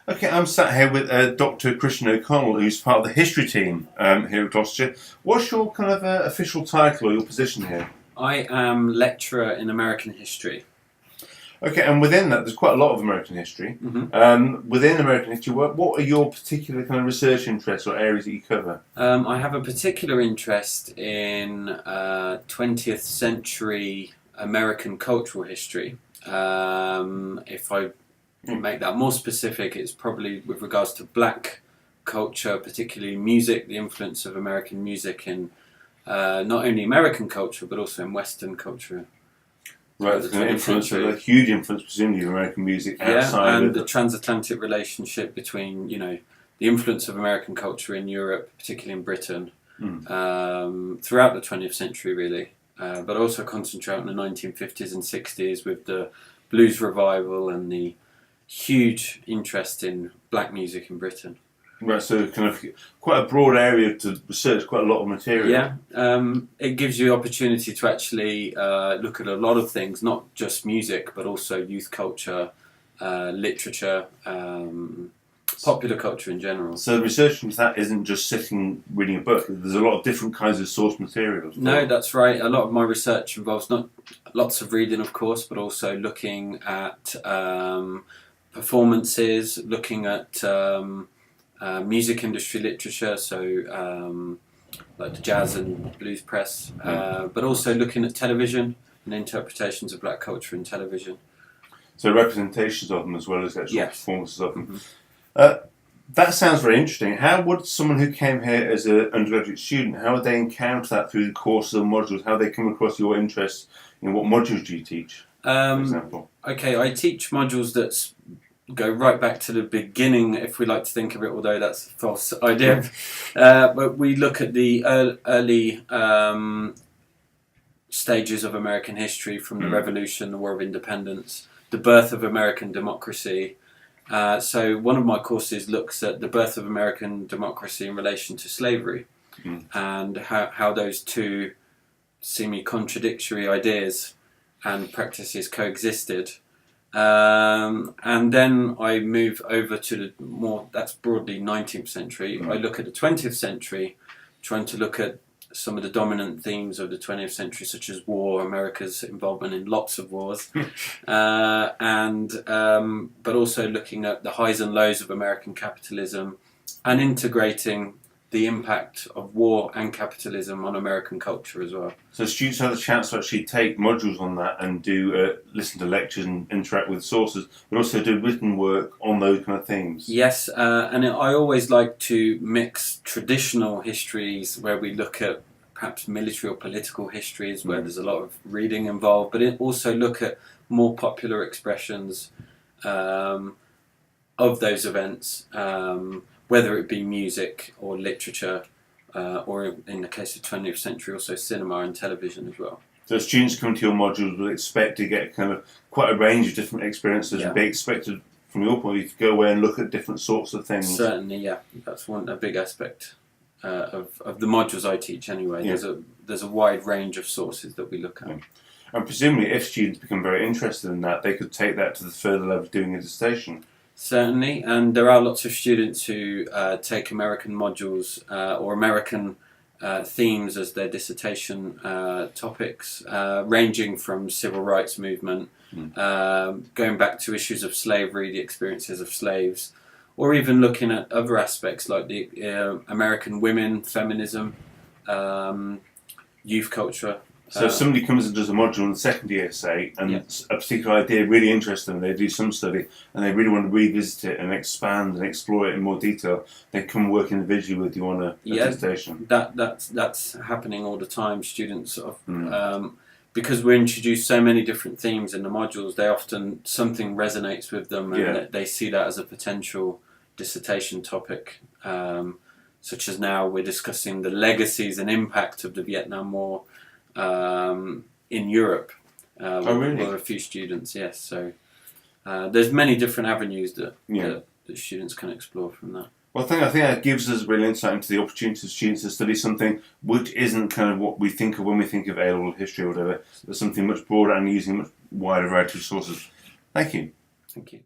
Okay, I'm sat here with Dr. Christian O'Connell, who's part of the history team here at Gloucestershire. What's your kind of official title or your position here? I am lecturer in American history. Okay, and within that, there's quite a lot of American history. Within American history, what are your particular kind of research interests or areas that you cover? I have a particular interest in 20th century American cultural history. If I make that more specific, it's probably with regards to black culture, particularly music, the influence of American music in not only American culture but also in Western culture. Right, there's an influence, a huge influence, presumably, of American music outside and of the transatlantic relationship between, the influence of American culture in Europe, particularly in Britain, throughout the 20th century, really, but also concentrate on the 1950s and 60s with the blues revival and the huge interest in black music in Britain. Right, so kind of quite a broad area to research, quite a lot of material. Yeah, it gives you the opportunity to actually look at a lot of things, not just music, but also youth culture, literature, popular culture in general. So the research into that isn't just sitting reading a book. There's a lot of different kinds of source material. No, that's right. A lot of my research involves not lots of reading, of course, but also looking at performances, looking at music industry literature, so like the jazz and blues press, but also looking at television and interpretations of black culture in television. So representations of them as well as actual performances of them. That sounds very interesting. How would someone who came here as an undergraduate student, how would they encounter that through the courses or modules? How would they come across your interests? What modules do you teach, for example? Okay, I teach modules that go right back to the beginning, if we like to think of it, although that's a false idea. But we look at the early stages of American history, from the Revolution, the War of Independence, the birth of American democracy. So one of my courses looks at the birth of American democracy in relation to slavery, and how those two seemingly contradictory ideas and practices coexisted. And then I move over to the more, that's broadly 19th century. I look at the 20th century, trying to look at some of the dominant themes of the 20th century, such as war, America's involvement in lots of wars, but also looking at the highs and lows of American capitalism and integrating the impact of war and capitalism on American culture as well. So students have the chance to actually take modules on that and do listen to lectures and interact with sources, but also do written work on those kind of themes. Yes, and I always like to mix traditional histories where we look at perhaps military or political histories where there's a lot of reading involved, but also look at more popular expressions of those events, whether it be music or literature, or in the case of 20th century, also cinema and television as well. So students come to your modules will expect to get kind of quite a range of different experiences and be expected, from your point of view, to go away and look at different sorts of things. Certainly, yeah. That's a big aspect of the modules I teach anyway. Yeah. There's a wide range of sources that we look at. Yeah. And presumably if students become very interested in that, they could take that to the further level of doing a dissertation. Certainly, and there are lots of students who take American modules or American themes as their dissertation topics, ranging from civil rights movement, going back to issues of slavery, the experiences of slaves, or even looking at other aspects like the American women, feminism, youth culture. So if somebody comes and does a module in the second year, say, and a particular idea really interests them, they do some study, and they really want to revisit it and expand and explore it in more detail, they come work individually with you on a dissertation. That's happening all the time. Students, because we introduce so many different themes in the modules, something resonates with them, and they see that as a potential dissertation topic. Such as now we're discussing the legacies and impact of the Vietnam War in Europe. Really? With a few students, yes. So there's many different avenues that students can explore from that. Well, I think that gives us real insight into the opportunity of students to study something which isn't kind of what we think of when we think of A-level history or whatever. There's something much broader and using a much wider variety of sources. Thank you. Thank you.